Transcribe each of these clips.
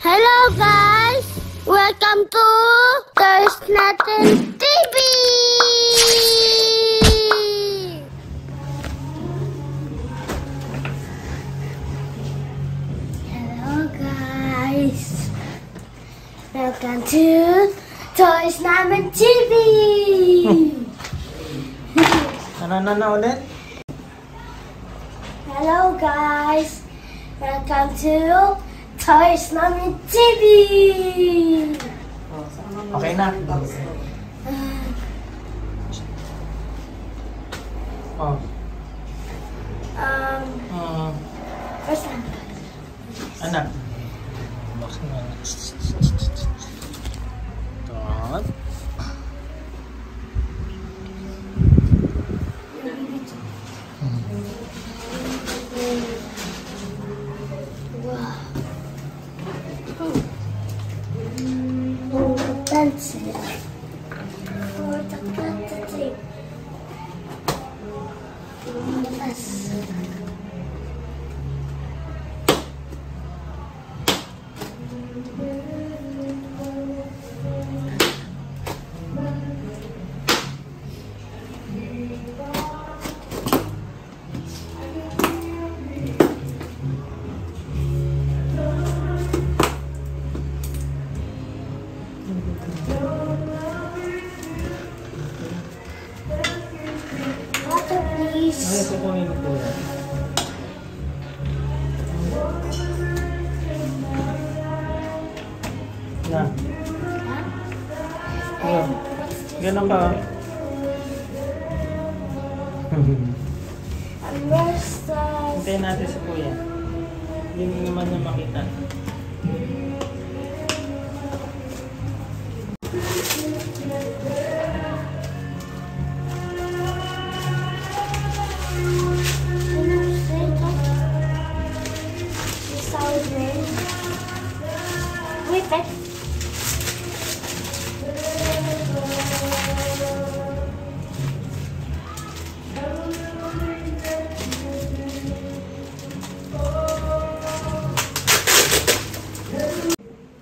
Hello guys! Welcome to Toys Natin TV! Hello guys! Welcome to Toys Natin TV! Na ulit? Hello guys! Welcome to Toys Namin TV! Okay na. Oh. First time. Anak. Box na. Tot. Pencil. For the tape. Yes. Water, please. Ano sa kunin ko yan? Na. Oh. Ganun ka. And where's the... Hintayin natin si kuya. Hindi naman niya makita. Wait, back.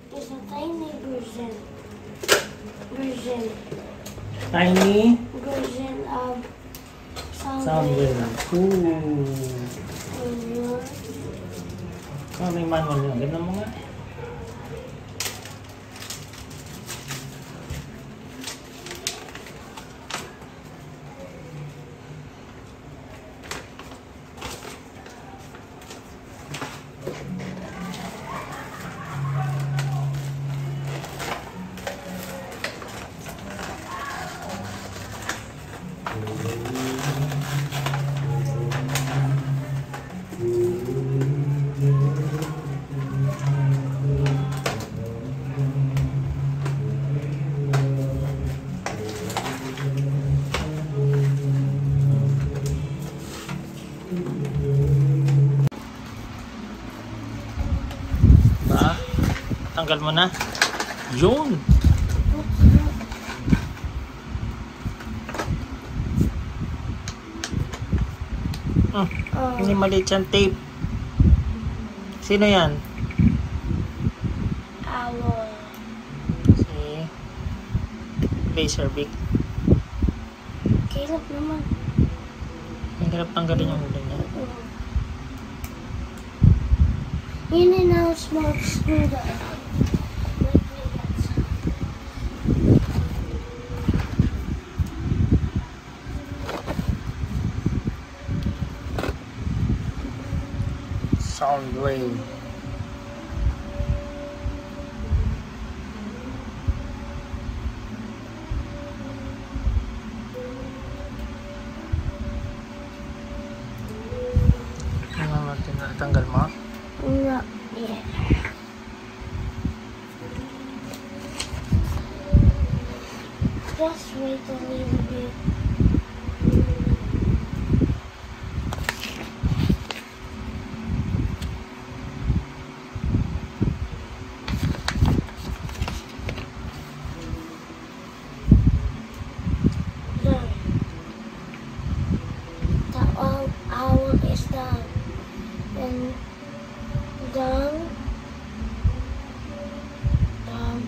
There's a tiny version. Tiny Version of soundware. Ooh. Oh, may manual yun. Ganda mo nga. Ba? Tanggal mo na. Yun. Hindi maliit yung tape. Sino yan? Owl. Si Laserbeak. Caleb naman. Ang hirap tanggalin yung ulo niya. Yun ay now small screwdriver. Soundwave. Tingnan natin na tanggal mo. Not yet. Just wait a little bit. Done. The owl is done. And done.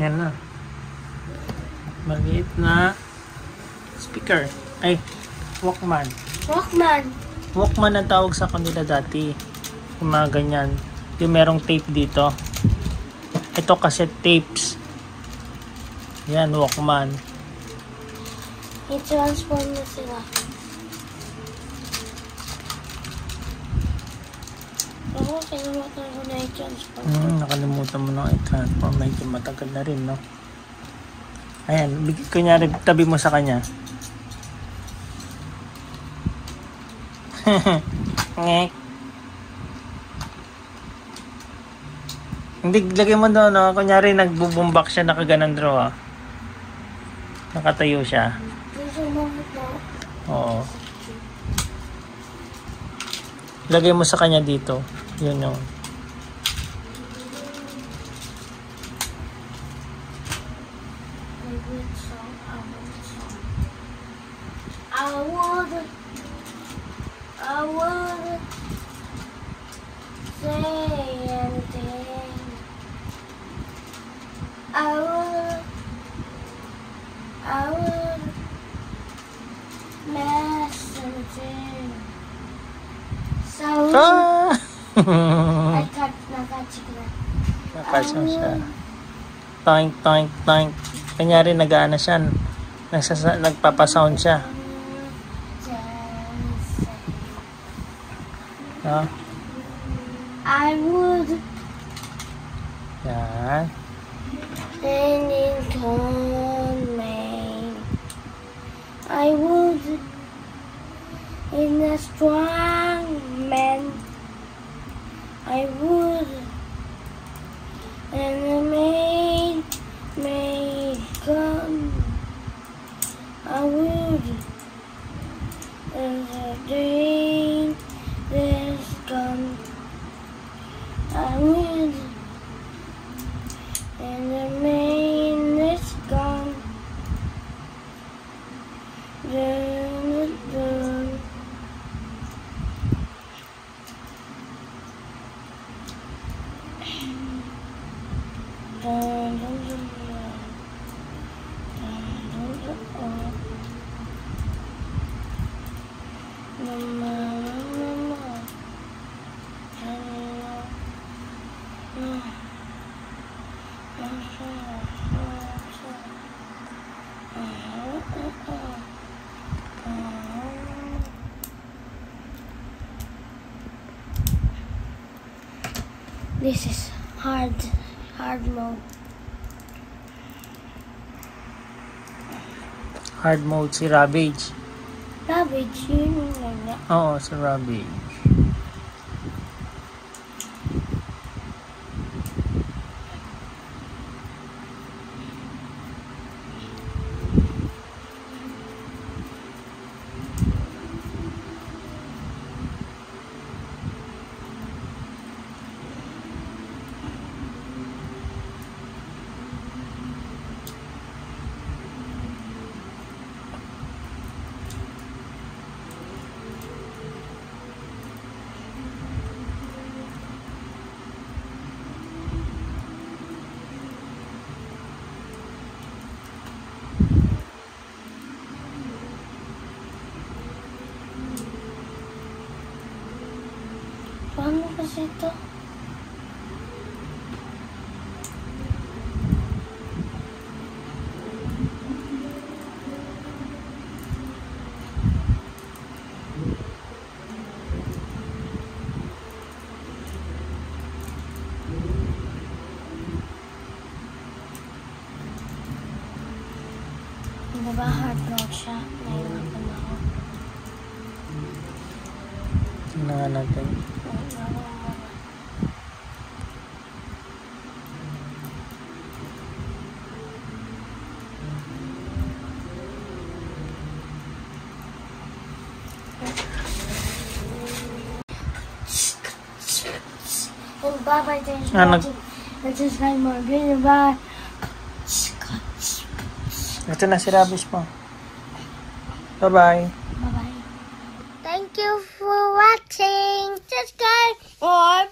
Yan na. Maliit na speaker. Ay, Walkman. Walkman. Walkman ang tawag sa kanila dati. Yung mga ganyan. Yung merong tape dito. Ito cassette tapes. Yan, Walkman. I-transform na sila. Ako, kalimutan ko na i-transform. Nakalimutan mo na i-transform. Medyo matagal na rin, no? Ayan, kunyari, tabi mo sa kanya. Ngek. Hindi, lagay mo doon, no? Kunyari, nagbubumbak siya, nakaganan draw, ah. Nakatayo siya. Gusto mo ito? Oo. Lagay mo sa kanya dito. Yun yung. I would say anything. I would messaging. So I cut na. Nakasya siya. Toink, toink, toink. Kanyari nag-aana siya. Nagpapasound siya. No? I would Yan. and in command. I would in a strong man. I would and a made gun. I would and a day this gun. I would and the main is gone. Dun, dun. Dun, dun, dun, dun. Dun, dun, dun. Mama, mama. This is hard mode. Hard mode si Ravage. Ravage, yun yung nga. Oo, si Ravage. Paano kasi ito? Diba hard mode siya? Nahirapan ako. Tingnan nga natin. And bye-bye, thanks for Ah, watching. Let's just find more video. Bye. Ito na si Ravage mo. Bye-bye. Bye-bye. Thank you for watching. Subscribe or